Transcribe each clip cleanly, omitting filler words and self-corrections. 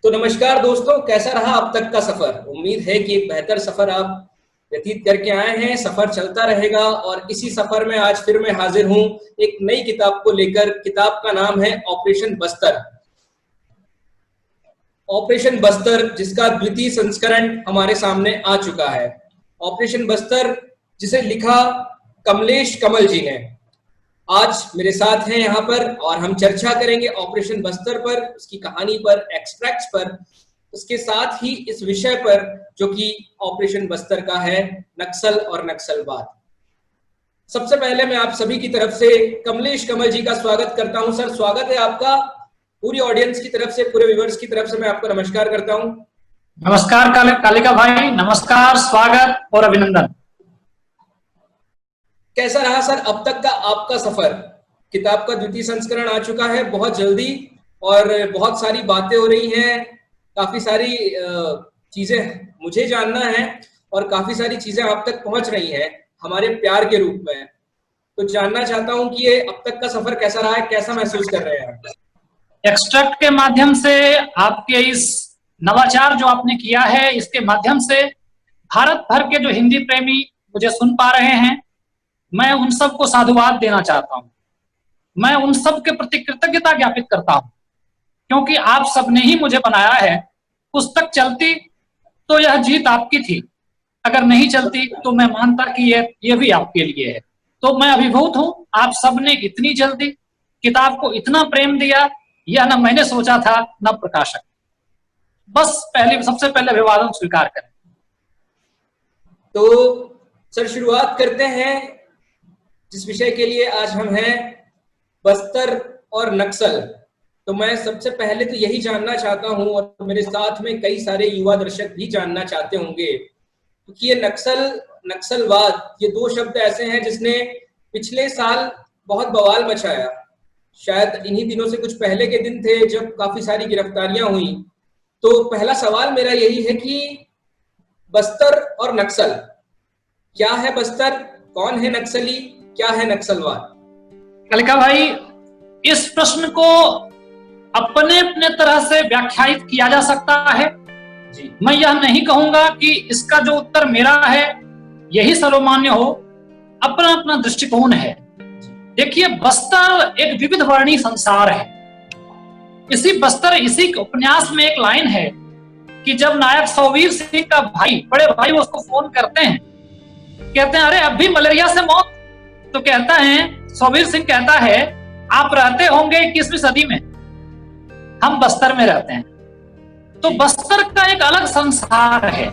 तो नमस्कार दोस्तों, कैसा रहा अब तक का सफर। उम्मीद है कि एक बेहतर सफर आप व्यतीत करके आए हैं। सफर चलता रहेगा और इसी सफर में आज फिर मैं हाजिर हूं एक नई किताब को लेकर। किताब का नाम है ऑपरेशन बस्तर। ऑपरेशन बस्तर जिसका द्वितीय संस्करण हमारे सामने आ चुका है। ऑपरेशन बस्तर जिसे लिखा कमलेश कमल जी ने, आज मेरे साथ हैं यहाँ पर और हम चर्चा करेंगे ऑपरेशन बस्तर पर, उसकी कहानी पर, एक्सट्रैक्ट्स पर, उसके साथ ही इस विषय पर जो कि ऑपरेशन बस्तर का है, नक्सल और नक्सलवाद। सबसे पहले मैं आप सभी की तरफ से कमलेश कमल जी का स्वागत करता हूं। सर, स्वागत है आपका। पूरी ऑडियंस की तरफ से, पूरे व्यूअर्स की तरफ से मैं आपको नमस्कार करता हूं। नमस्कार कालिका भाई, नमस्कार, स्वागत और अभिनंदन। कैसा रहा सर अब तक का आपका सफर? किताब का द्वितीय संस्करण आ चुका है बहुत जल्दी और बहुत सारी बातें हो रही हैं, काफी सारी चीजें मुझे जानना है और काफी सारी चीजें आप तक पहुंच रही हैं हमारे प्यार के रूप में। तो जानना चाहता हूं कि ये अब तक का सफर कैसा रहा है, कैसा महसूस कर रहे हैं आप? एक्सट्रैक्ट के माध्यम से आपके इस नवाचार जो आपने किया है, इसके माध्यम से भारत भर के जो हिंदी प्रेमी मुझे सुन पा रहे हैं, मैं उन सबको साधुवाद देना चाहता हूं। मैं उन सब के प्रति कृतज्ञता ज्ञापित करता हूं, क्योंकि आप सबने ही मुझे बनाया है। पुस्तक चलती तो यह जीत आपकी थी, अगर नहीं चलती तो मैं मानता कि ये भी आपके लिए है। तो मैं अभिभूत हूं, आप सबने इतनी जल्दी किताब को इतना प्रेम दिया, यह न मैंने सोचा था न प्रकाशक। बस सबसे पहले अभिवादन स्वीकार करें। तो सर, शुरुआत करते हैं जिस विषय के लिए आज हम हैं, बस्तर और नक्सल। तो मैं सबसे पहले तो यही जानना चाहता हूं और मेरे साथ में कई सारे युवा दर्शक भी जानना चाहते होंगे, क्योंकि ये नक्सल, नक्सलवाद, ये दो शब्द ऐसे हैं जिसने पिछले साल बहुत बवाल मचाया। शायद इन्हीं दिनों से कुछ पहले के दिन थे जब काफी सारी गिरफ्तारियां हुई। तो पहला सवाल मेरा यही है कि बस्तर और नक्सल, क्या है बस्तर, कौन है नक्सली, क्या है नक्सलवाद? कालिका भाई, इस प्रश्न को अपने अपने तरह से व्याख्यायित किया जा सकता है जी। मैं यह नहीं कहूंगा कि इसका जो उत्तर मेरा है यही सर्वमान्य हो, अपना अपना दृष्टिकोण है। देखिए, बस्तर एक विविध वर्णी संसार है। इसी बस्तर, इसी उपन्यास में एक लाइन है कि जब नायक सौवीर सिंह का भाई, बड़े भाई, उसको फोन करते हैं, कहते हैं अरे अब भी मलेरिया से मौत, तो कहता है, सौवीर सिंह कहता है, आप रहते होंगे 21वीं सदी में, हम बस्तर में रहते हैं। तो बस्तर का एक अलग संसार है,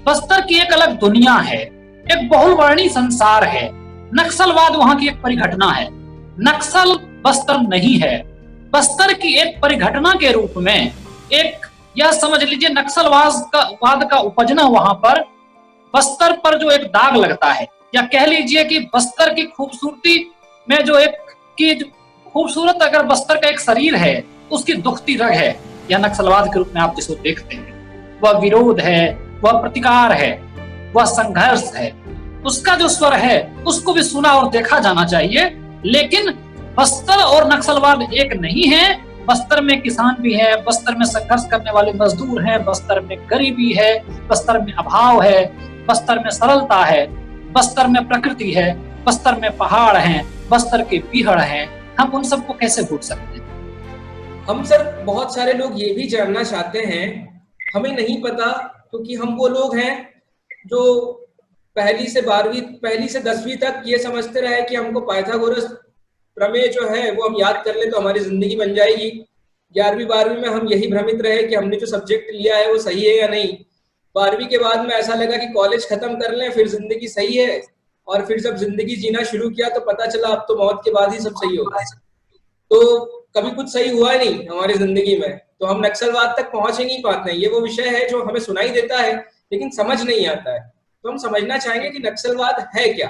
बस्तर की एक अलग दुनिया है, एक बहुवर्णी संसार है। नक्सलवाद वहां की एक परिघटना है, नक्सल बस्तर नहीं है। बस्तर की एक परिघटना के रूप में एक, यह समझ लीजिए, नक्सलवाद का उपजना वहां पर बस्तर पर जो एक दाग लगता है, या कह लीजिए कि बस्तर की खूबसूरती में जो एक की खूबसूरत, अगर बस्तर का एक शरीर है, उसकी दुखती रग है, या नक्सलवाद के रूप में आप जिसको देखते हैं, वह विरोध है, वह प्रतिकार है, वह संघर्ष है। उसका जो स्वर है उसको भी सुना और देखा जाना चाहिए। लेकिन बस्तर और नक्सलवाद एक नहीं है। बस्तर में किसान भी है, बस्तर में संघर्ष करने वाले मजदूर हैं, बस्तर में गरीबी है, बस्तर में अभाव है, बस्तर में सरलता है, बस्तर में प्रकृति है, बस्तर में पहाड़ हैं, बस्तर के पीहड़ हैं। हम उन सबको कैसे भूल सकते हैं? हम सर, बहुत सारे लोग ये भी जानना चाहते हैं, हमें नहीं पता, क्योंकि हम वो लोग हैं जो पहली से 10वीं तक ये समझते रहे कि हमको पाइथागोरस प्रमेय जो है वो हम याद कर ले तो हमारी जिंदगी बन जाएगी। 11वीं 12वीं में हम यही भ्रमित रहे कि हमने जो सब्जेक्ट लिया है वो सही है या नहीं। 12वीं के बाद में ऐसा लगा कि कॉलेज खत्म कर लें, फिर जिंदगी सही है, और फिर जब जिंदगी जीना शुरू किया तो पता चला अब तो मौत के बाद ही सब सही होगा। तो कभी कुछ सही हुआ नहीं हमारी जिंदगी में, तो हम नक्सलवाद तक पहुंच ही नहीं पाते हैं। ये वो विषय है जो हमें सुनाई देता है लेकिन समझ नहीं आता है। तो हम समझना चाहेंगे कि नक्सलवाद है क्या।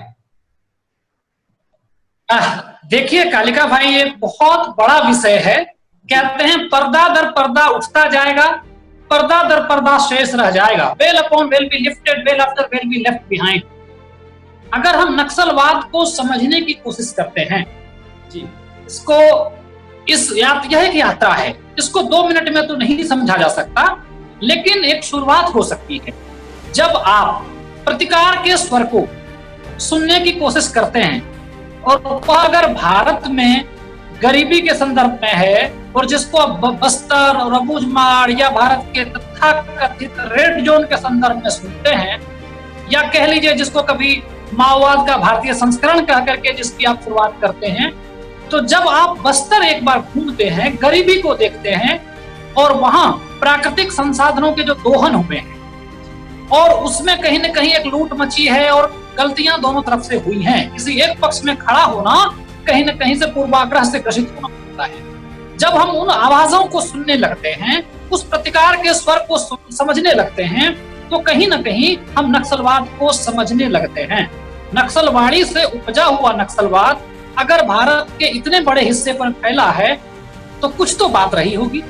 देखिए कालिका भाई, ये बहुत बड़ा विषय है। कहते हैं पर्दा दर पर्दा उठता जाएगा, पर्दा दर पर्दा शेष रह जाएगा। Well upon well be lifted, well after well be left behind. अगर हम नक्सलवाद को समझने की कोशिश करते हैं जी, इसको यह एक यात्रा है, इसको 2 मिनट में तो नहीं समझा जा सकता, लेकिन एक शुरुआत हो सकती है। जब आप प्रतिकार के स्वर को सुनने की कोशिश करते हैं और वह अगर भारत में गरीबी के संदर्भ में है और जिसको आप बस्तर और अबूझमाड़ या भारत के तथाकथित रेड जोन के संदर्भ में सुनते हैं, या कह लीजिए जिसको कभी माओवाद का भारतीय संस्करण कह करके जिसकी आप शुरुआत करते हैं, तो जब आप बस्तर एक बार घूमते हैं, गरीबी को देखते हैं और वहां प्राकृतिक संसाधनों के जो दोहन हुए हैं और उसमें कहीं न कहीं एक लूट मची है और गलतियां दोनों तरफ से हुई हैं, किसी एक पक्ष में खड़ा होना कहीं न कहीं से पूर्वाग्रह से ग्रसित होना पड़ता है। जब हम उन आवाजों को सुनने लगते हैं, उस प्रतिकार के स्वर को समझने लगते हैं, तो कहीं न कहीं हम नक्सलवाद को समझने लगते हैं। नक्सलवाड़ी से उपजा हुआ नक्सलवाद अगर भारत के इतने बड़े हिस्से पर फैला है तो कुछ तो बात रही होगी।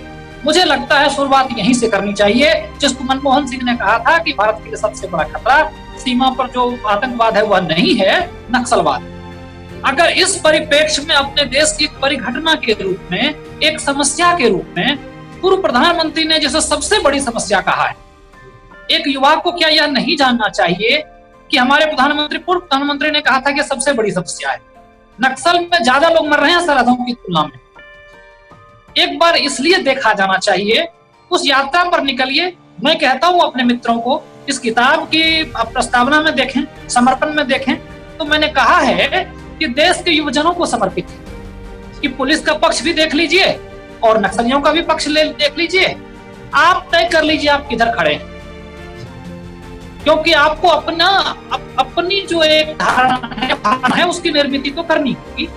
मुझे लगता है शुरुआत यहीं से करनी चाहिए, जिसको मनमोहन सिंह ने कहा था कि भारत के लिए सबसे बड़ा खतरा सीमा पर जो आतंकवाद है वह नहीं है, नक्सलवाद। अगर इस परिप्रेक्ष्य में अपने देश की एक परिघटना के रूप में, एक समस्या के रूप में पूर्व प्रधानमंत्री ने जिसे सबसे बड़ी समस्या कहा है, एक युवा को क्या यह नहीं जानना चाहिए कि हमारे पूर्व प्रधानमंत्री ने कहा था कि सबसे बड़ी समस्या है, नक्सल में ज्यादा लोग मर रहे हैं सरहदों की तुलना में। एक बार इसलिए देखा जाना चाहिए, उस यात्रा पर निकलिए। मैं कहता हूं अपने मित्रों को, इस किताब की प्रस्तावना में देखें, समर्पण में देखें, तो मैंने कहा है कि देश के युवजनों को समर्पित है कि पुलिस का पक्ष भी देख लीजिए और नक्सलियों का भी पक्ष देख लीजिए। आप तय कर लीजिए आप किधर खड़े हैं, क्योंकि आपको अपनी जो एक धारणा है उसकी निर्मित तो करनी होगी।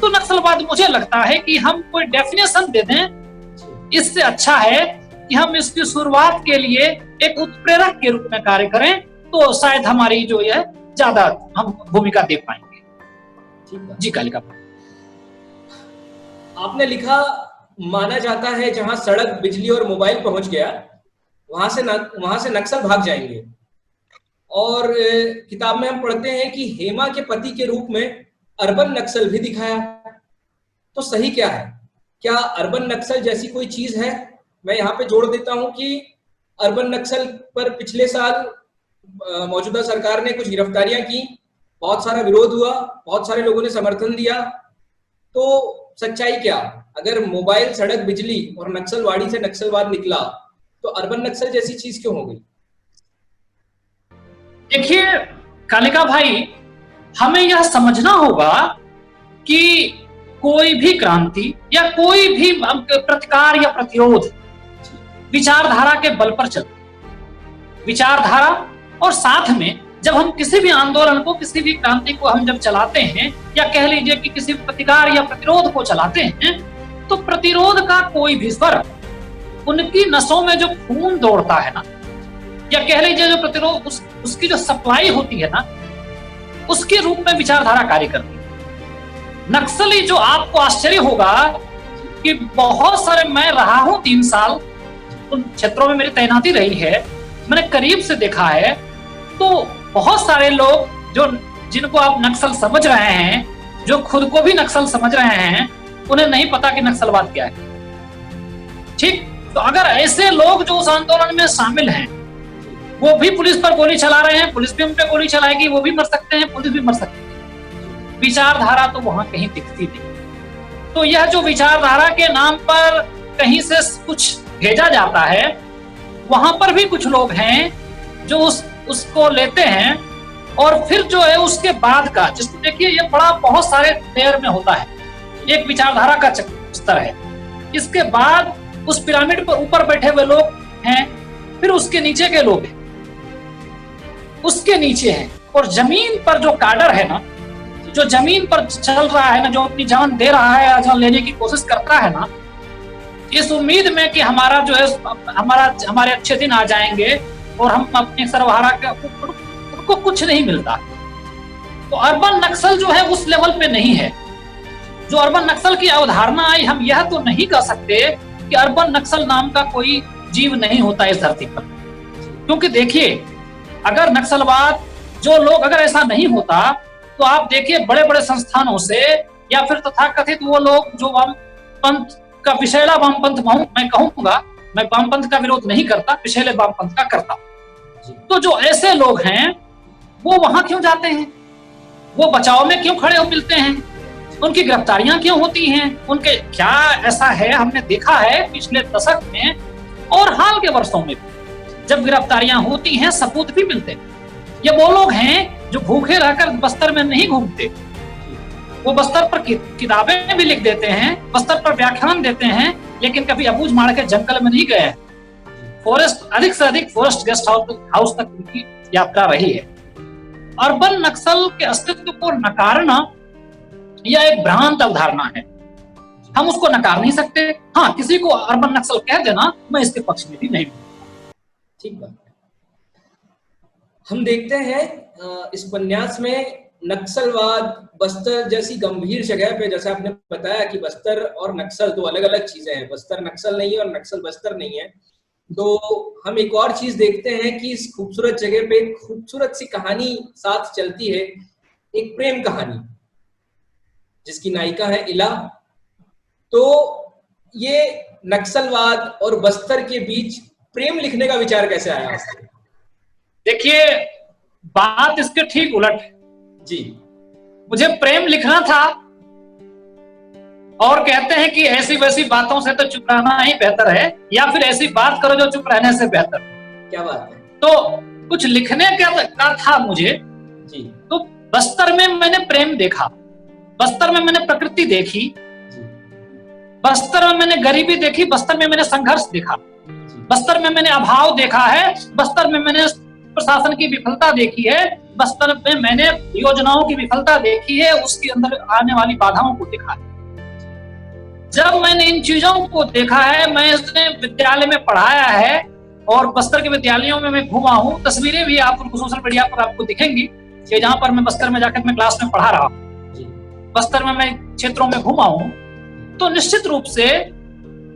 तो नक्सलवाद मुझे लगता है कि हम कोई डेफिनेशन दे दें, इससे अच्छा है कि हम इसकी शुरुआत के लिए एक उत्प्रेरक के रूप में कार्य करें, तो शायद हमारी जो है ज्यादा हम भूमिका दे पाएंगे। जी कालिका, आपने लिखा, माना जाता है जहां सड़क, बिजली और मोबाइल पहुंच गया वहां से नक्सल भाग जाएंगे। और किताब में हम पढ़ते हैं कि हेमा के पति के रूप में अर्बन नक्सल भी दिखाया। तो सही क्या है? क्या अर्बन नक्सल जैसी कोई चीज है? मैं यहाँ पे जोड़ देता हूँ कि अर्बन नक्सल पर पिछले साल मौजूदा सरकार ने कुछ गिरफ्तारियां की, बहुत सारा विरोध हुआ, बहुत सारे लोगों ने समर्थन दिया। तो सच्चाई क्या? अगर मोबाइल, सड़क, बिजली और नक्सलवाड़ी से नक्सलवाद निकला तो अर्बन नक्सल जैसी चीज क्यों हो गई? देखिए कालिका भाई, हमें यह समझना होगा कि कोई भी क्रांति या कोई भी प्रतिकार या प्रतिरोध विचारधारा के बल पर चलती, विचारधारा। और साथ में जब हम किसी भी आंदोलन को, किसी भी क्रांति को हम जब चलाते हैं, या कह लीजिए कि किसी प्रतिकार या प्रतिरोध को चलाते हैं, तो प्रतिरोध का कोई भी स्वर, उनकी नसों में जो खून दौड़ता है ना, या कह लीजिए जो प्रतिरोध उसकी जो सप्लाई होती है ना, उसके रूप में विचारधारा कार्य करती है। नक्सली, जो आपको आश्चर्य होगा कि बहुत सारे, मैं रहा हूं 3 साल, उन क्षेत्रों में मेरी तैनाती रही है, मैंने करीब से देखा है, तो बहुत सारे लोग जिनको आप नक्सल समझ रहे हैं, जो खुद को भी नक्सल समझ रहे हैं, उन्हें नहीं पता कि नक्सलवाद क्या है। ठीक, तो अगर ऐसे लोग जो उस आंदोलन में शामिल हैं, वो भी पुलिस पर गोली चला रहे हैं, पुलिस भी उन पर गोली चलाएगी, वो भी मर सकते हैं, पुलिस भी मर सकती है। विचारधारा तो वहां कहीं दिखती नहीं। तो यह जो विचारधारा के नाम पर कहीं से कुछ भेजा जाता है, वहां पर भी कुछ लोग हैं जो उसको लेते हैं, और फिर जो है उसके बाद का, जिसको देखिए ये बड़ा बहुत सारे लेयर में होता है, एक विचारधारा का स्तर है, इसके बाद उस पिरामिड पर ऊपर बैठे हुए लोग हैं, फिर उसके नीचे के लोग हैं, उसके नीचे हैं, और जमीन पर जो काडर है ना, जो जमीन पर चल रहा है ना, जो अपनी जान दे रहा है या जान लेने की कोशिश करता है ना, इस उम्मीद में कि हमारा जो है हमारे अच्छे दिन आ जाएंगे और हम अपने सर्वहारा का, उनको कुछ नहीं मिलता। तो अर्बन नक्सल जो है उस लेवल पे नहीं है। जो अर्बन नक्सल की अवधारणा आई, हम यह तो नहीं कह सकते कि अर्बन नक्सल नाम का कोई जीव नहीं होता इस धरती पर, क्योंकि देखिए अगर नक्सलवाद, जो लोग, अगर ऐसा नहीं होता तो आप देखिए बड़े बड़े संस्थानों से, या फिर तथाकथित वो लोग जो हम पंथ का, विषैला वामपंथ मैं कहूंगा, मैं वामपंथ का विरोध नहीं करता, विषैले वामपंथ का करता। तो जो ऐसे लोग हैं वो वहां क्यों जाते हैं, वो बचाव में क्यों खड़े हो मिलते हैं, उनकी गिरफ्तारियां क्यों होती हैं, उनके क्या ऐसा है? हमने देखा है पिछले दशक में और हाल के वर्षों में जब गिरफ्तारियां होती हैं सपूत भी मिलते हैं। ये वो लोग हैं जो भूखे रहकर बस्तर में नहीं घूमते, वो बस्तर पर किताबें भी लिख देते हैं, बस्तर पर व्याख्यान देते हैं, लेकिन कभी अबूझ मार के जंगल में नहीं गए हैं। फॉरेस्ट, अधिक से अधिक फॉरेस्ट गेस्ट हाउस तक उनकी यात्रा रही है। अर्बन नक्सल के अस्तित्व को नकारना यह एक भ्रांत अवधारणा है, हम उसको नकार नहीं सकते। हाँ, किसी को अर्बन नक्सल कह देना मैं इसके पक्ष में भी नहीं हूं। ठीक बात। हम देखते हैं इस उपन्यास में नक्सलवाद बस्तर जैसी गंभीर जगह पे, जैसा आपने बताया कि बस्तर और नक्सल दो अलग अलग चीजें हैं, बस्तर नक्सल नहीं है और नक्सल बस्तर नहीं है। तो हम एक और चीज देखते हैं कि इस खूबसूरत जगह पे एक खूबसूरत सी कहानी साथ चलती है, एक प्रेम कहानी जिसकी नायिका है इला। तो ये नक्सलवाद और बस्तर के बीच प्रेम लिखने का विचार कैसे आया आपको? देखिए, बात इसके ठीक उलट है जी। मुझे प्रेम लिखना था और कहते हैं कि ऐसी वैसी बातों से तो चुप रहना ही बेहतर है, या फिर ऐसी बात करो जो चुप रहने से बेहतर। क्या बात है। तो कुछ लिखने का था मुझे जी। तो बस्तर में मैंने प्रेम देखा, बस्तर में मैंने प्रकृति देखी, बस्तर में मैंने गरीबी देखी, बस्तर में मैंने संघर्ष देखा, बस्तर में मैंने अभाव देखा है, बस्तर में मैंने प्रशासन की विफलता देखी है, बस्तर में मैंने योजनाओं की विफलता देखी है, उसके अंदर आने वाली बाधाओं को देखा है। जब मैंने इन चीजों को देखा है, मैं इसने विद्यालय में पढ़ाया है और बस्तर के विद्यालयों में मैं घूमा हूँ, तस्वीरें भी आप उनको सोशल मीडिया पर आपको दिखेंगी कि जहां पर मैं बस्तर में जाकर मैं क्लास में पढ़ा रहा हूँ, बस्तर में मैं क्षेत्रों में घूमा हूँ। तो निश्चित रूप से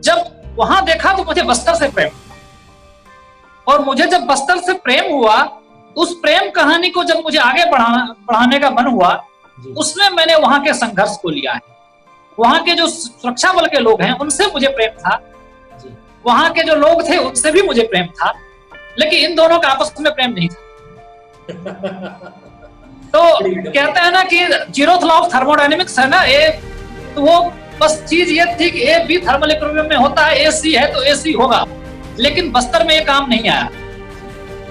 जब वहां देखा तो मुझे बस्तर से प्रेम, और मुझे जब बस्तर से प्रेम हुआ, उस प्रेम कहानी को जब मुझे आगे बढ़ाने का मन हुआ, उसमें मैंने वहां के संघर्ष को लिया है। वहां के जो सुरक्षा बल के लोग हैं उनसे मुझे प्रेम था, वहां के जो लोग थे उनसे भी मुझे प्रेम था, लेकिन इन दोनों का आपस में प्रेम नहीं था। तो कहते हैं ना कि जीरोथ लॉ ऑफ थर्मोडायनेमिक्स है ना, ए, तो वो बस चीज ये थी कि ए भी थर्मल इक्विलिब्रियम में होता है, AC है तो AC होगा, लेकिन बस्तर में ये काम नहीं आया।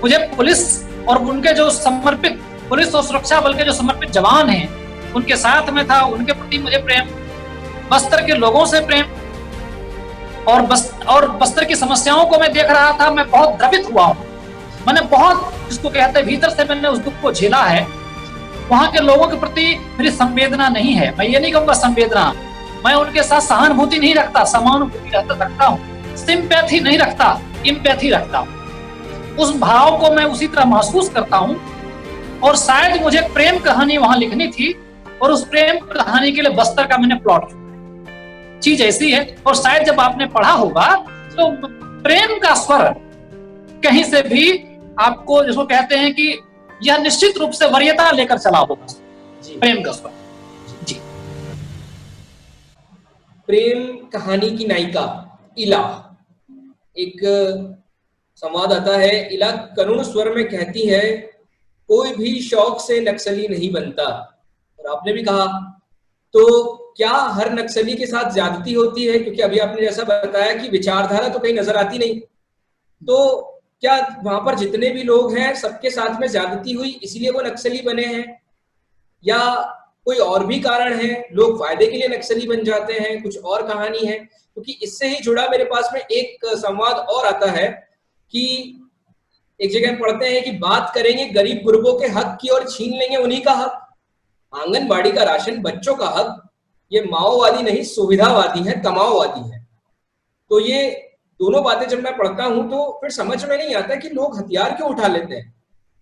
मुझे पुलिस और उनके जो समर्पित, पुलिस और सुरक्षा बल के जो समर्पित जवान हैं उनके साथ में था, उनके प्रति मुझे प्रेम, बस्तर के लोगों से प्रेम, और बस्तर की समस्याओं को मैं देख रहा था। मैं बहुत द्रवित हुआ हूँ, मैंने बहुत, जिसको कहते हैं भीतर से मैंने उस दुख को झेला है। वहां के लोगों के प्रति मेरी संवेदना नहीं है, मैं ये नहीं कहूंगा संवेदना, मैं उनके साथ सहानुभूति नहीं रखता, समानुभूति रखता हूँ, सिंपैथी नहीं रखता, इम्पैथी रखता हूँ। उस भाव को मैं उसी तरह महसूस करता हूँ, और शायद मुझे प्रेम कहानी वहां लिखनी थी, और उस प्रेम कहानी के लिए बस्तर का मैंने प्लॉट चुना। चीज ऐसी है, और शायद जब आपने पढ़ा होगा तो प्रेम का स्वर कहीं से भी आपको, जिसको कहते हैं कि यह निश्चित रूप से वरीयता लेकर चला होगा, प्रेम का स्वर। जी। प्रेम कहानी की नायिका इला, एक संवाद आता है, इला करुण स्वर में कहती है, कोई भी शौक से नक्सली नहीं बनता। और आपने भी कहा, तो क्या हर नक्सली के साथ ज्यादती होती है? क्योंकि अभी आपने जैसा बताया कि विचारधारा तो कहीं नजर आती नहीं, तो क्या वहां पर जितने भी लोग हैं सबके साथ में ज्यादती हुई इसलिए वो नक्सली बने हैं, या कोई और भी कारण है, लोग फायदे के लिए नक्सली बन जाते हैं, कुछ और कहानी है? क्योंकि इससे ही जुड़ा मेरे पास में एक संवाद और आता है कि एक जगह पढ़ते हैं कि बात करेंगे गरीब गुरबों के हक की और छीन लेंगे उन्हीं का हक, आंगनबाड़ी का राशन, बच्चों का हक, ये माओवादी नहीं सुविधावादी है, कमाओवादी है। तो ये दोनों बातें जब मैं पढ़ता हूं तो फिर समझ में नहीं आता कि लोग हथियार क्यों उठा लेते हैं।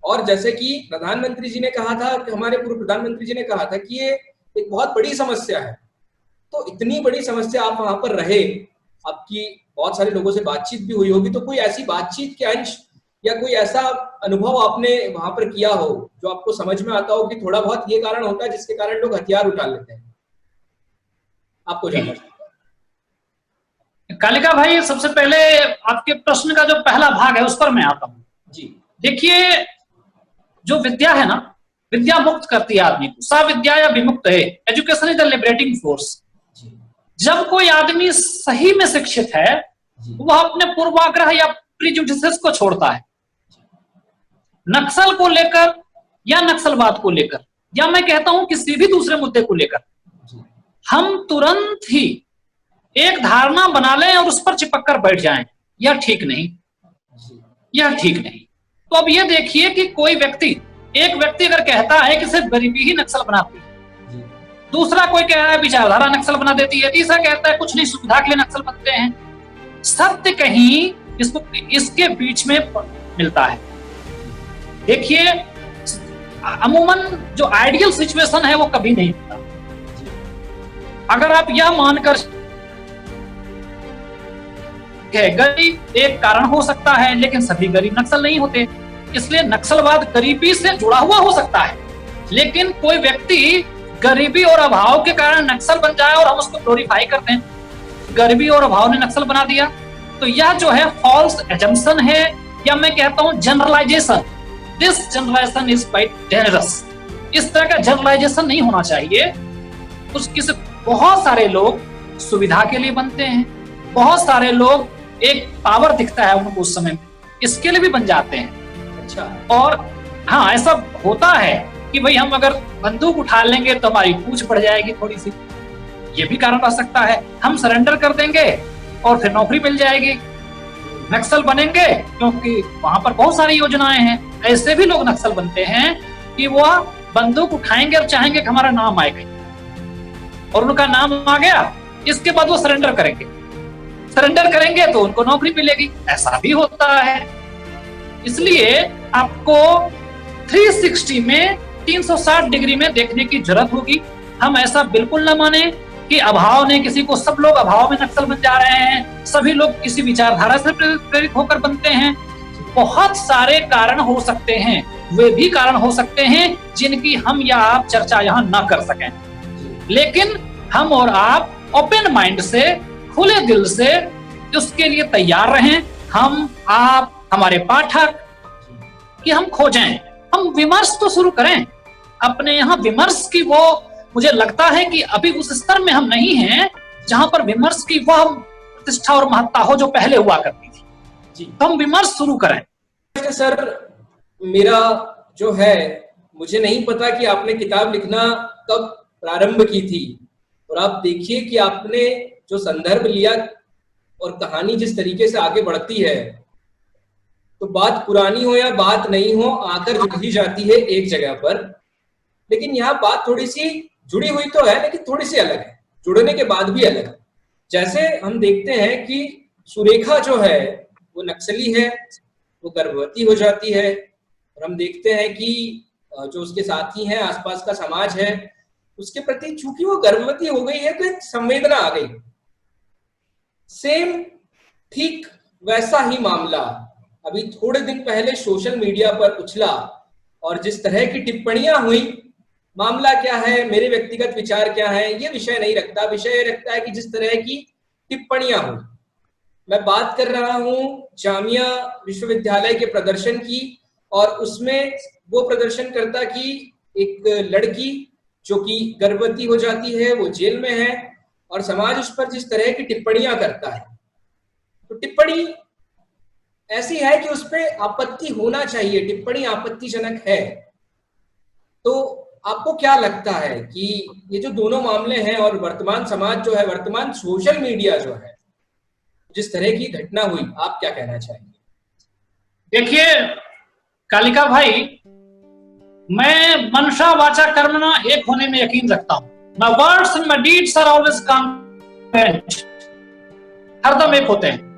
और जैसे कि प्रधानमंत्री जी ने कहा था, हमारे पूर्व प्रधानमंत्री जी ने कहा था कि ये एक बहुत बड़ी समस्या है, तो इतनी बड़ी समस्या आप वहां पर रहे, आपकी बहुत सारे लोगों से बातचीत भी हुई होगी, तो कोई ऐसी बातचीत के अंश या कोई ऐसा अनुभव आपने वहां पर किया हो जो आपको समझ में आता हो कि थोड़ा बहुत ये कारण होता है जिसके कारण लोग हथियार उठा लेते हैं? आपको जानना चाहिए। कालिका भाई, सबसे पहले आपके प्रश्न का जो पहला भाग है उस पर मैं आता हूँ जी। देखिए, जो विद्या है ना, विद्या मुक्त करती है आदमी को, सा विद्या या विमुक्त है, education is the liberating force. जब कोई आदमी सही में शिक्षित है, वह अपने पूर्वाग्रह या प्रिजुडिसेस को छोड़ता है। नक्सल को लेकर या नक्सलवाद को लेकर, या मैं कहता हूं किसी भी दूसरे मुद्दे को लेकर, हम तुरंत ही एक धारणा बना लें और उस पर चिपक कर बैठ जाएं, यह ठीक नहीं, यह ठीक नहीं। तो अब ये देखिए कि कोई व्यक्ति, एक व्यक्ति अगर कहता है कि सिर्फ गरीबी ही नक्सल बनाती है, दूसरा कोई कह रहा है विचारधारा नक्सल बना देती है, तीसरा कहता है कुछ नहीं, सुविधा के लिए नक्सल बनते हैं। सत्य कहीं इसको इसके बीच में मिलता है। देखिए, अमूमन जो आइडियल सिचुएशन है वो कभी नहीं होता। अगर आप यह मानकर गरीब एक कारण हो सकता है, लेकिन सभी गरीब नक्सल नहीं होते, इसलिए नक्सलवाद गरीबी से जुड़ा हुआ हो सकता है। लेकिन कोई व्यक्ति गरीबी और अभाव के कारण नक्सल बन जाए और हम उसको ग्लोरीफाई करते हैं, गरीबी और अभाव ने नक्सल बना दिया, तो यह जो है फॉल्स एजम्पशन है, या मैं कहता हूं generalisation. This generalisation is quite dangerous. इस तरह का जनरलाइजेशन नहीं होना चाहिए। उसकी बहुत सारे लोग सुविधा के लिए बनते हैं, बहुत सारे लोग एक पावर दिखता है उनको उस समय में, इसके लिए भी बन जाते हैं। अच्छा, और हाँ, ऐसा होता है कि भाई हम अगर बंदूक उठा लेंगे तो हमारी पूंछ पड़ जाएगी थोड़ी सी, ये भी कारण हो सकता है। हम सरेंडर कर देंगे और फिर नौकरी मिल जाएगी, नक्सल बनेंगे क्योंकि वहां पर बहुत सारी योजनाएं हैं। ऐसे भी लोग नक्सल बनते हैं कि वह बंदूक उठाएंगे और चाहेंगे कि हमारा नाम आएगा, और उनका नाम आ गया, इसके बाद वो सरेंडर करेंगे। सरेंडर करेंगे तो उनको नौकरी मिलेगी, ऐसा भी होता है। इसलिए आपको 360 में 360 डिग्री में देखने की जरूरत होगी। हम ऐसा बिल्कुल न माने कि अभाव ने किसी को, सब लोग अभाव में नक्सल बन जा रहे हैं, सभी लोग किसी विचारधारा से प्रेरित होकर बनते हैं। बहुत सारे कारण हो सकते हैं, वे भी कारण हो सकते हैं जिनकी हम या आप चर्चा यहाँ ना कर सकें, लेकिन हम और आप ओपन माइंड से, खुले दिल से उसके लिए तैयार रहें। हम, आप, हमारे पाठक, कि हम खोजें, हम विमर्श तो शुरू करें अपने यहाँ। विमर्श की वो, मुझे लगता है कि अभी उस स्तर में हम नहीं हैं जहां पर विमर्श की वह प्रतिष्ठा और महत्ता हो जो पहले हुआ करती थी जी। तो हम विमर्श शुरू करें। सर, मेरा जो है, मुझे नहीं पता कि आपने किताब लिखना कब प्रारंभ की थी, और आप देखिए कि आपने जो संदर्भ लिया और कहानी जिस तरीके से आगे बढ़ती है, तो बात पुरानी हो या बात नहीं हो, आकर जुड़ ही जाती है एक जगह पर। लेकिन यहाँ बात थोड़ी सी जुड़ी हुई तो है, लेकिन थोड़ी सी अलग है, जुड़ने के बाद भी अलग है। जैसे हम देखते हैं कि सुरेखा जो है वो नक्सली है, वो गर्भवती हो जाती है, और हम देखते हैं कि जो उसके साथी हैं, आसपास का समाज है, उसके प्रति चूंकि वो गर्भवती हो गई है तो एक संवेदना आ गई। सेम ठीक वैसा ही मामला अभी थोड़े दिन पहले सोशल मीडिया पर उछला, और जिस तरह की टिप्पणियां हुई, मामला क्या है, मेरे व्यक्तिगत विचार क्या है, ये विषय नहीं रखता। विषय रखता है कि जिस तरह की टिप्पणियां हुई। मैं बात कर रहा हूं जामिया विश्वविद्यालय के प्रदर्शन की, और उसमें वो प्रदर्शनकर्ता की एक लड़की जो कि गर्भवती हो जाती है, वो जेल में है, और समाज उस पर जिस तरह की टिप्पणियां करता है, तो टिप्पणी ऐसी है कि उस पर आपत्ति होना चाहिए, टिप्पणी आपत्तिजनक है। तो आपको क्या लगता है कि ये जो दोनों मामले हैं, और वर्तमान समाज जो है, वर्तमान सोशल मीडिया जो है, जिस तरह की घटना हुई, आप क्या कहना चाहेंगे? देखिए कालिका भाई, मैं मनसा वाचा कर्मणा एक होने में यकीन रखता हूं। My words and my deeds are always congruent, हरदम एक होते हैं।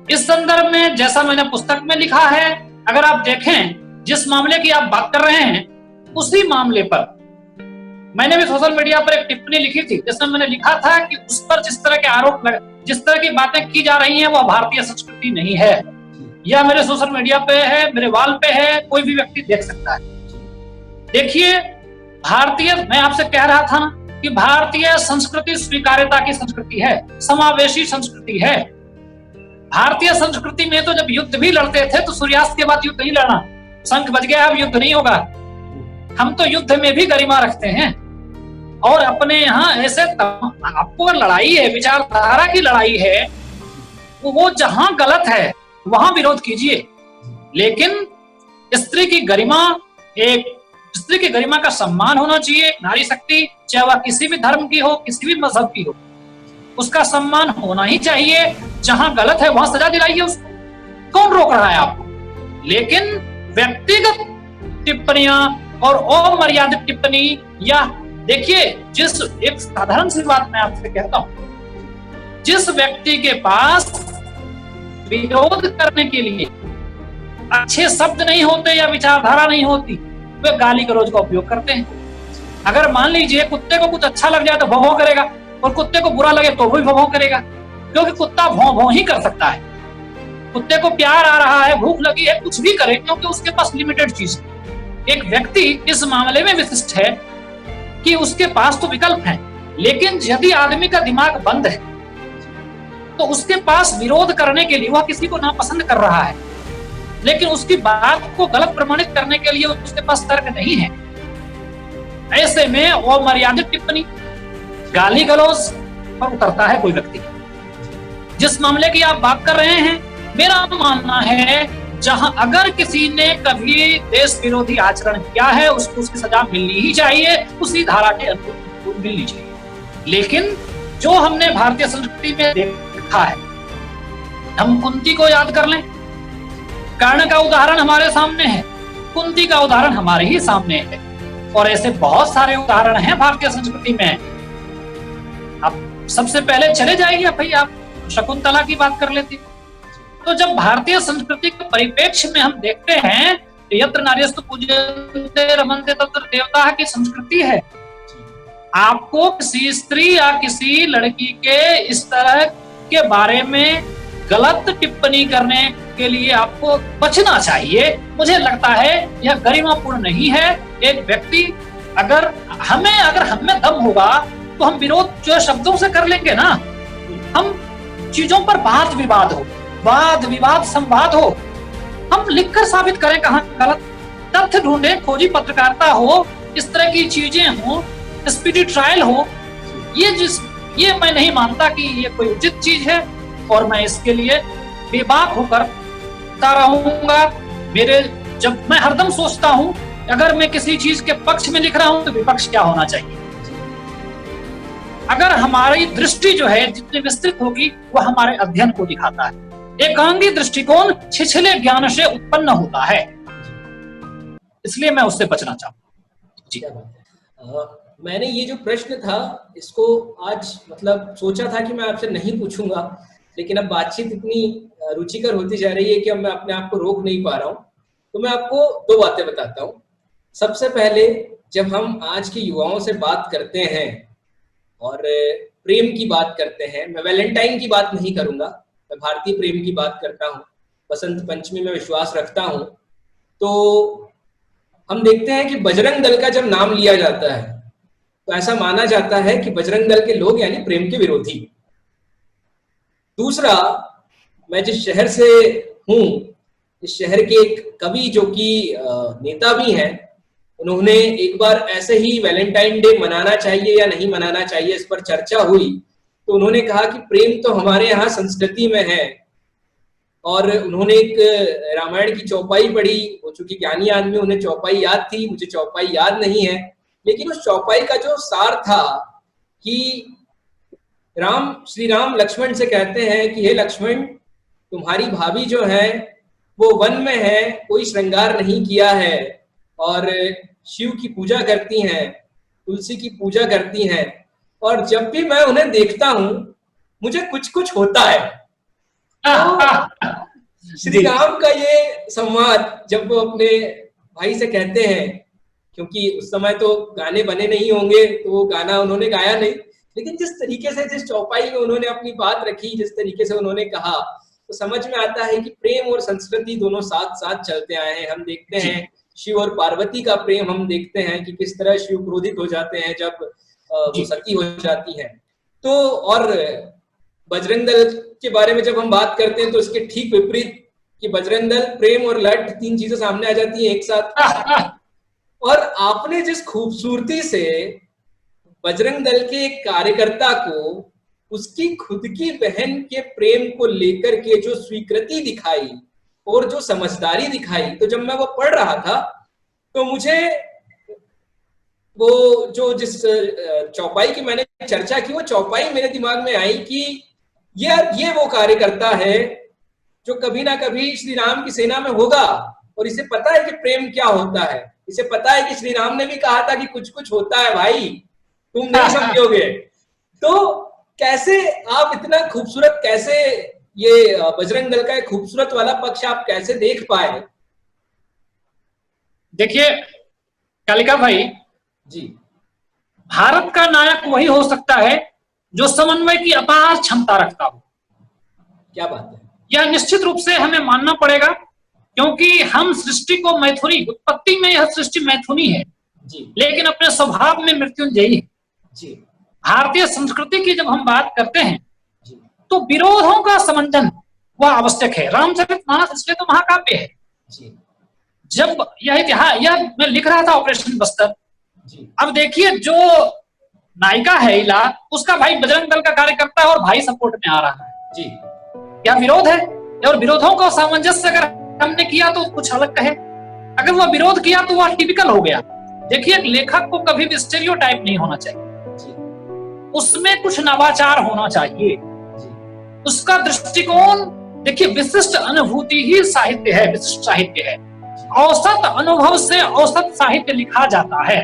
इस संदर्भ में जैसा मैंने पुस्तक में लिखा है, अगर आप देखें जिस मामले की आप बात कर रहे हैं, उसी मामले पर मैंने भी सोशल मीडिया पर एक टिप्पणी लिखी थी, जिसमें मैंने लिखा था कि उस पर जिस तरह के आरोप, जिस तरह की बातें की जा रही हैं, वह भारतीय संस्कृति नहीं है। यह मेरे सोशल मीडिया पे है, मेरे वॉल पे है, कोई भी व्यक्ति देख सकता है। देखिए, भारतीय, मैं आपसे कह रहा था ना कि भारतीय संस्कृति स्वीकार्यता की संस्कृति है, समावेशी संस्कृति है। भारतीय संस्कृति में तो जब युद्ध भी लड़ते थे तो सूर्यास्त के बाद युद्ध नहीं लड़ना, शंख बज गया अब युद्ध नहीं होगा। हम तो युद्ध में भी गरिमा रखते हैं। और अपने यहाँ ऐसे आपको लड़ाई है, विचारधारा की लड़ाई है, वो जहां गलत है वहां विरोध कीजिए, लेकिन स्त्री की गरिमा का सम्मान होना चाहिए। नारी शक्ति चाहे वह किसी भी धर्म की हो, किसी भी मजहब की हो, उसका सम्मान होना ही चाहिए। जहां गलत है वहां सजा दिलाइए उसको, कौन रोक रहा है आपको। लेकिन व्यक्तिगत टिप्पणियां और अमर्यादित टिप्पणी, या देखिए, जिस एक साधारण सी बात मैं आपसे कहता हूं, जिस व्यक्ति के पास विरोध करने के लिए अच्छे शब्द नहीं होते या विचारधारा नहीं होती, वे गाली गलौज का उपयोग करते हैं। अगर मान लीजिए कुत्ते को कुछ अच्छा लग जाए तो भौं भौं करेगा, और कुत्ते को बुरा लगे तो भी भौं भौं करेगा, क्योंकि कुत्ता भौं भौं ही कर सकता है। कुत्ते को प्यार आ रहा है, भूख लगी है, कुछ भी करे, क्योंकि उसके पास लिमिटेड चीज है। एक व्यक्ति इस मामले में विशिष्ट है कि उसके पास तो विकल्प हैं, लेकिन यदि आदमी का दिमाग बंद है तो उसके पास विरोध करने के लिए, वह किसी को नापसंद कर रहा है लेकिन उसकी बात को गलत प्रमाणित करने के लिए उसके पास तर्क नहीं है। ऐसे में अमर्यादित टिप्पणी, गाली गलौज पर उतरता है कोई व्यक्ति। जिस मामले की आप बात कर रहे हैं, मेरा मानना है जहां अगर किसी ने कभी देश विरोधी आचरण किया है उसको उसकी सजा मिलनी ही चाहिए, उसी धारा के अनुरूप मिलनी चाहिए। लेकिन जो हमने भारतीय संस्कृति में देखा है, हम कुंती को याद कर लें, कर्ण का उदाहरण हमारे सामने है, कुंती का उदाहरण हमारे ही सामने है, और ऐसे बहुत सारे उदाहरण हैं भारतीय संस्कृति में। अब सबसे पहले चले जाइए भाई, आप शकुंतला की बात कर लेते। तो जब भारतीय संस्कृति के परिप्रेक्ष्य में हम देखते हैं, यत्र नार्यस्तु पूज्यन्ते रमन्ते तत्र देवताः की संस्कृति है, आपको किसी स्त्री या किसी लड़की के इस तरह के बारे में गलत टिप्पणी करने के लिए आपको बचना चाहिए। मुझे लगता है यह गरिमापूर्ण नहीं है। एक व्यक्ति अगर हम में दम होगा तो हम विरोध जो शब्दों से कर लेंगे ना, हम चीजों पर वाद विवाद संवाद हो, हम लिखकर साबित करें कहां गलत, तथ्य ढूंढे, खोजी पत्रकारिता हो, इस तरह की चीजें हो, स्पीडी ट्रायल हो। ये मैं नहीं मानता कि ये कोई उचित चीज है, और मैं इसके लिए बेबाक होकर रहूंगा। जब मैं हरदम सोचता हूं अगर मैं किसी चीज के पक्ष में लिख रहा हूं तो विपक्ष क्या होना चाहिए। अगर हमारी दृष्टि जो है जितनी विस्तृत होगी वह हमारे अध्ययन को दिखाता है। एकांगी दृष्टिकोण छिछले ज्ञान से उत्पन्न होता है, इसलिए मैं उससे बचना चाहूंगा। जी, मैंने ये जो प्रश्न था इसको आज मतलब सोचा था कि मैं आपसे नहीं पूछूंगा, लेकिन अब बातचीत इतनी रुचिकर होती जा रही है कि अब मैं अपने आप को रोक नहीं पा रहा हूँ। तो मैं आपको दो बातें बताता हूँ। सबसे पहले, जब हम आज के युवाओं से बात करते हैं और प्रेम की बात करते हैं, मैं वैलेंटाइन की बात नहीं करूंगा, मैं भारतीय प्रेम की बात करता हूँ, बसंत पंचमी में विश्वास रखता हूँ, तो हम देखते हैं कि बजरंग दल का जब नाम लिया जाता है तो ऐसा माना जाता है कि बजरंग दल के लोग यानी प्रेम के विरोधी। दूसरा, मैं जिस शहर से हूँ, इस शहर के एक कवि जो कि नेता भी हैं, उन्होंने एक बार ऐसे ही वैलेंटाइन डे मनाना चाहिए या नहीं मनाना चाहिए इस पर चर्चा हुई, तो उन्होंने कहा कि प्रेम तो हमारे यहाँ संस्कृति में है। और उन्होंने एक रामायण की चौपाई पढ़ी, वो चूंकि ज्ञानी आदमी, उन्हें चौपाई याद थी, मुझे चौपाई याद नहीं है, लेकिन उस चौपाई का जो सार था कि श्री राम लक्ष्मण से कहते हैं कि हे लक्ष्मण, तुम्हारी भाभी जो है वो वन में है, कोई श्रृंगार नहीं किया है और शिव की पूजा करती हैं, तुलसी की पूजा करती हैं, और जब भी मैं उन्हें देखता हूं मुझे कुछ कुछ होता है। तो श्री राम का ये संवाद जब वो अपने भाई से कहते हैं, क्योंकि उस समय तो गाने बने नहीं होंगे तो वो गाना उन्होंने गाया नहीं, लेकिन जिस तरीके से, जिस चौपाई में उन्होंने अपनी बात रखी, जिस तरीके से उन्होंने कहा, तो समझ में आता है कि प्रेम और संस्कृति दोनों साथ साथ चलते आए हैं। हम देखते हैं शिव और पार्वती का प्रेम, हम देखते हैं कि किस तरह शिव क्रोधित हो जाते हैं जब वो सती हो जाती है। तो और बजरंग दल के बारे में जब हम बात करते हैं तो इसके ठीक विपरीत कि बजरंग दल, प्रेम और लट, 3 चीजें सामने आ जाती हैं एक साथ। और आपने जिस खूबसूरती से बजरंग दल के एक कार्यकर्ता को उसकी खुद की बहन के प्रेम को लेकर के जो स्वीकृति दिखाई और जो समझदारी दिखाई, तो जब मैं वो पढ़ रहा था तो मुझे वो जो जिस चौपाई की मैंने चर्चा की, वो चौपाई मेरे दिमाग में आई कि ये वो कार्यकर्ता है जो कभी ना कभी श्री राम की सेना में होगा और इसे पता है कि प्रेम क्या होता है, इसे पता है कि श्री राम ने भी कहा था कि कुछ कुछ होता है भाई, तुम नहीं समझोगे। तो कैसे आप इतना खूबसूरत, कैसे ये बजरंग दल का एक खूबसूरत वाला पक्ष आप कैसे देख पाए? देखिए कालिका भाई जी, भारत का नायक वही हो सकता है जो समन्वय की अपार क्षमता रखता हो। क्या बात है। यह निश्चित रूप से हमें मानना पड़ेगा, क्योंकि हम सृष्टि को मैथुनी, उत्पत्ति में यह सृष्टि मैथुनी है जी, लेकिन अपने स्वभाव में मृत्युंजयी है जी। भारतीय संस्कृति की जब हम बात करते हैं जी, तो विरोधों का समंजन वह आवश्यक है। रामचरितमानस इसलिए तो महाकाव्य है। जी, जब यह इतिहास, यह मैं लिख रहा था ऑपरेशन बस्तर, अब देखिए जो नायिका है इला, उसका भाई बजरंग दल का कार्यकर्ता है और भाई सपोर्ट में आ रहा है जी। क्या विरोध है? और विरोधों का सामंजस्य अगर हमने किया तो कुछ अलग कहे, अगर वह विरोध किया तो वह टिपिकल हो गया। देखिए एक लेखक को कभी भी स्टेरियोटाइप नहीं होना चाहिए, उसमें कुछ नवाचार होना चाहिए, उसका दृष्टिकोण। देखिए विशिष्ट अनुभूति ही साहित्य है, विशिष्ट साहित्य है। औसत अनुभव से औसत साहित्य लिखा जाता है,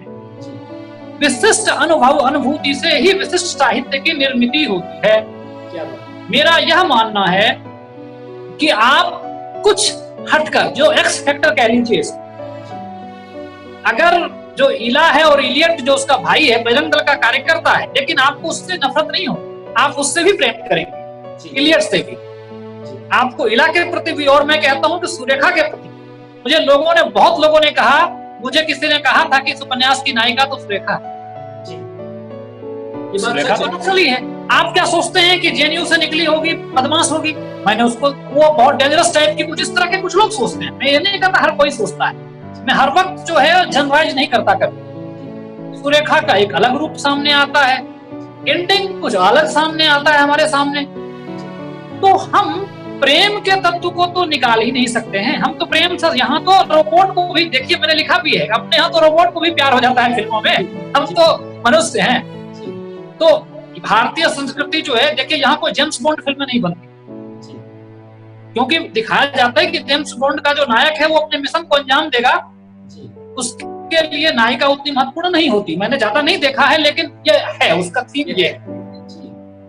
विशिष्ट अनुभव अनुभूति से ही विशिष्ट साहित्य की निर्मिति होती है। मेरा यह मानना है कि आप कुछ हटकर, जो एक्स फैक्टर कह लीजिए, अगर जो इला है और इलियट जो उसका भाई है बजरंग दल का कार्यकर्ता है, लेकिन आपको उससे नफरत नहीं हो, आप उससे भी प्रेम करेंगे, इलियट से भी, आपको इला के प्रति भी। और मैं कहता हूं कि सुरेखा के प्रति, मुझे बहुत लोगों ने कहा, मुझे किसी ने कहा था कि इस उपन्यास की नायिका तो सुरेखा तो नक्सली है। आप क्या सोचते हैं कि जेएनयू से निकली होगी, बदमाश होगी? मैंने उसको, वो बहुत डेंजरस टाइप की, कुछ इस तरह के कुछ लोग सोचते हैं। मैं ये नहीं कहता हर कोई सोचता है, मैं हर वक्त जो है जनरलाइज नहीं करता कभी। सुरेखा का एक अलग रूप सामने आता है, एंडिंग कुछ अलग सामने आता है हमारे सामने। तो हम प्रेम के तत्व को तो निकाल ही नहीं सकते हैं। हम तो प्रेम से, यहाँ तो रोबोट को भी, देखिए मैंने लिखा भी है, अपने यहाँ तो रोबोट को भी प्यार हो जाता है फिल्मों में, हम तो मनुष्य हैं। तो भारतीय संस्कृति जो है, देखिए यहाँ कोई जेम्स बॉन्ड फिल्म नहीं बनती, क्योंकि दिखाया जाता है कि जेम्स बॉन्ड का जो नायक है वो अपने मिशन को अंजाम देगा, उसके लिए नायिका उतनी महत्वपूर्ण नहीं होती। मैंने ज्यादा नहीं देखा है, लेकिन ये है, उसका थीम ये है।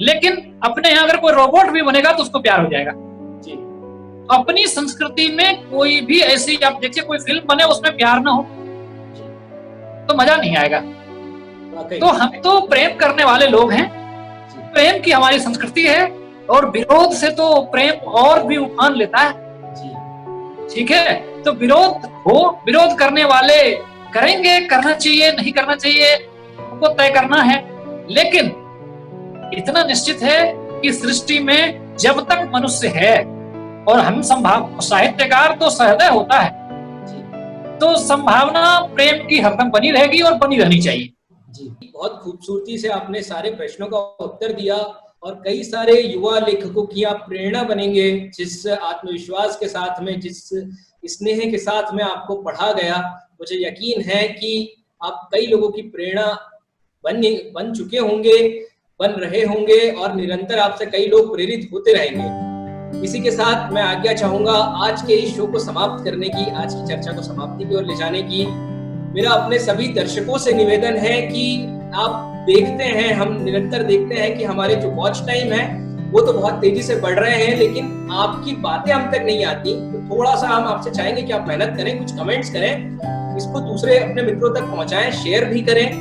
लेकिन अपने यहाँ अगर कोई रोबोट भी बनेगा तो उसको प्यार हो जाएगा। अपनी संस्कृति में कोई भी ऐसी, आप देखिए कोई फिल्म बने उसमें प्यार ना हो तो मजा नहीं आएगा। तो हम तो प्रेम करने वाले लोग हैं, प्रेम की हमारी संस्कृति है, और विरोध से तो प्रेम और भी उफान लेता है। ठीक है, तो विरोध हो, विरोध करने वाले करेंगे, करना चाहिए नहीं करना चाहिए उनको तय करना है। लेकिन इतना निश्चित है कि सृष्टि में जब तक मनुष्य है, और हम साहित्यकार तो सहृदय होता है, तो संभावना प्रेम की हरदम बनी रहेगी और बनी रहनी चाहिए। जी, बहुत खूबसूरती से आपने सारे प्रश्नों का उत्तर दिया और कई सारे युवा लेखकों की आप प्रेरणा बनेंगे। जिस आत्मविश्वास के साथ में, जिस स्नेह के साथ में आपको पढ़ा गया, मुझे यकीन है कि आप कई लोगों की प्रेरणा बन चुके होंगे, बन रहे होंगे, और निरंतर आपसे कई लोग प्रेरित होते रहेंगे। इसी के साथ मैं आज्ञा चाहूंगा आज के इस शो को समाप्त करने की, आज की चर्चा को समाप्ति की ओर ले जाने की। मेरा अपने सभी दर्शकों से निवेदन है कि आप देखते हैं, हम निरंतर देखते हैं कि हमारे जो वॉच टाइम है वो तो बहुत तेजी से बढ़ रहे हैं, लेकिन आपकी बातें हम तक नहीं आती। तो थोड़ा सा हम आपसे चाहेंगे कि आप मेहनत करें, कुछ कमेंट्स करें, इसको दूसरे अपने मित्रों तक पहुंचाएं, शेयर भी करें,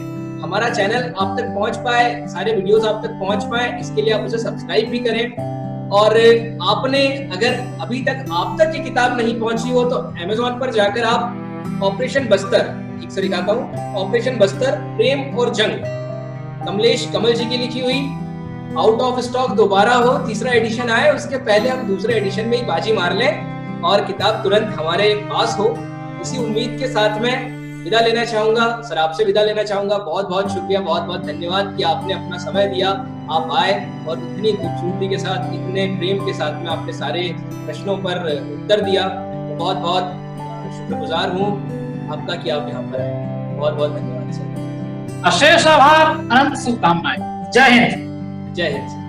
हमारा चैनल आप तक पहुंच पाए, सारे वीडियोस आप तक पहुंच पाए। इसके लिए आप उसे सब्सक्राइब भी करें। और आपने अगर अभी तक आप तक ये किताब नहीं पहुंची हो तो अमेज़न पर जाकर आप ऑपरेशन बस्तर, ठीक से दिखाता हूँ, ऑपरेशन बस्तर प्रेम और जंग, कमलेश कमल जी की लिखी हुई, आउट ऑफ स्टॉक दोबारा हो, तीसरा एडिशन आए उसके पहले हम दूसरे एडिशन में ही बाजी मार लें और किताब तुरंत हमारे पास हो। इसी उम्मीद के साथ मैं विदा लेना चाहूंगा, सर आपसे विदा लेना चाहूंगा। बहुत बहुत शुक्रिया, बहुत बहुत धन्यवाद कि आपने अपना समय दिया, आप आए और इतनी खूबसूरती के साथ, इतने प्रेम के साथ में आपने सारे प्रश्नों पर उत्तर दिया। तो बहुत बहुत शुक्रगुजार हूँ आपका कि आप यहाँ पर आए। बहुत बहुत धन्यवाद सर। अशेष आभार, अनंत शुभकामनाएं। जय हिंद। जय हिंद।